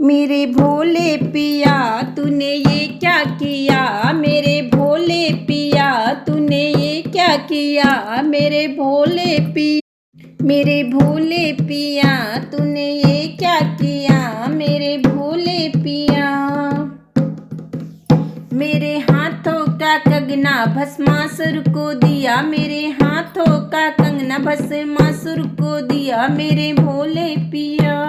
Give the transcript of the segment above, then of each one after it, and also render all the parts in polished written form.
मेरे भोले पिया तूने ये क्या किया, मेरे भोले पिया तूने ये क्या किया, मेरे भोले पिया तूने ये क्या किया, मेरे भोले पिया। मेरे हाथों का कंगना भस्मासुर को दिया, मेरे हाथों का कंगना भस्मासुर को दिया, मेरे भोले पिया।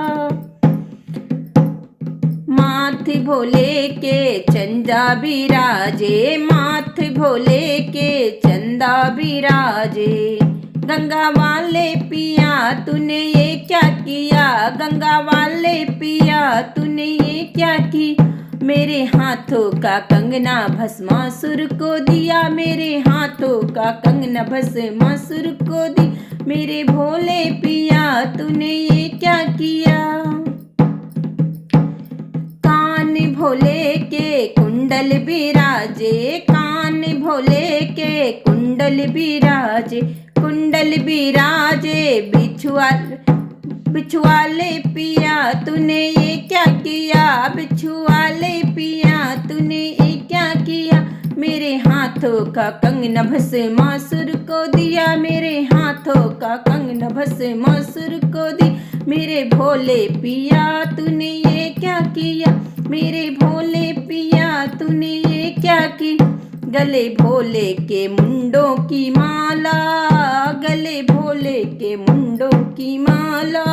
माथे भोले के चंदा बिराजे, माथे भोले के चंदा बिराजे। गंगा वाले पिया तूने ये क्या किया, गंगा वाले पिया तूने ये क्या की, मेरे हाथों का कंगना भस्मासुर को दिया, मेरे हाथों का कंगना भस्मासुर को दी, मेरे भोले पिया तूने ये क्या किया। कान भोले के कुंडल बिराजे, कान भोले के कुंडल बिराजे, कुंडल बिराजे। बिछुआले पिया तूने ये क्या किया, बिछुआले पिया तूने ये क्या किया, मेरे हाथों का कंगना भस्मासुर को दिया, मेरे हाथों का कंगना भस्मासुर को दी, मेरे भोले पिया तूने ये क्या किया, मेरे भोले पिया तूने ये क्या की। गले भोले के मुंडों की माला, गले भोले के मुंडों की माला।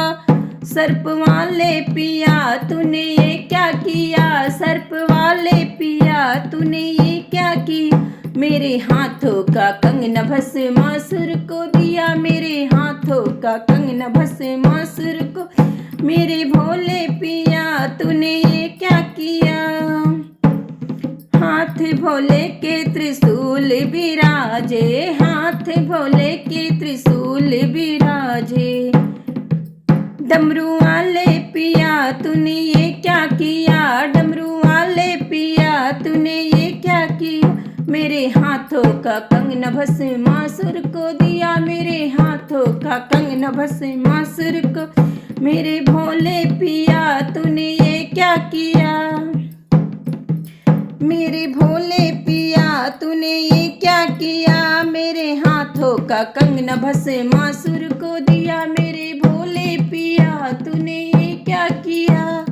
सर्प वाले पिया तूने ये क्या किया, सर्प वाले पिया तूने ये क्या की, मेरे हाथों का कंगना भस्मासुर को दिया, मेरे हाथों का कंगना भस्मासुर को, मेरे भोले पिया तूने ये क्या किया। हाथ भोले के त्रिशूल बिराजे, हाथ भोले के त्रिशूल बिराजे। डमरू वाले पिया तूने ये क्या किया, डमरू वाले पिया तूने ये क्या किया, मेरे हाथों का कंगना भस्मासुर को दिया, मेरे हाथों का कंगना भस्मासुर को, मेरे भोले पिया तूने ये क्या किया। मेरे भोले पिया तूने ये क्या किया, मेरे हाथों का कंगना भस्मासुर को दिया, मेरे भोले पिया तूने ये क्या किया।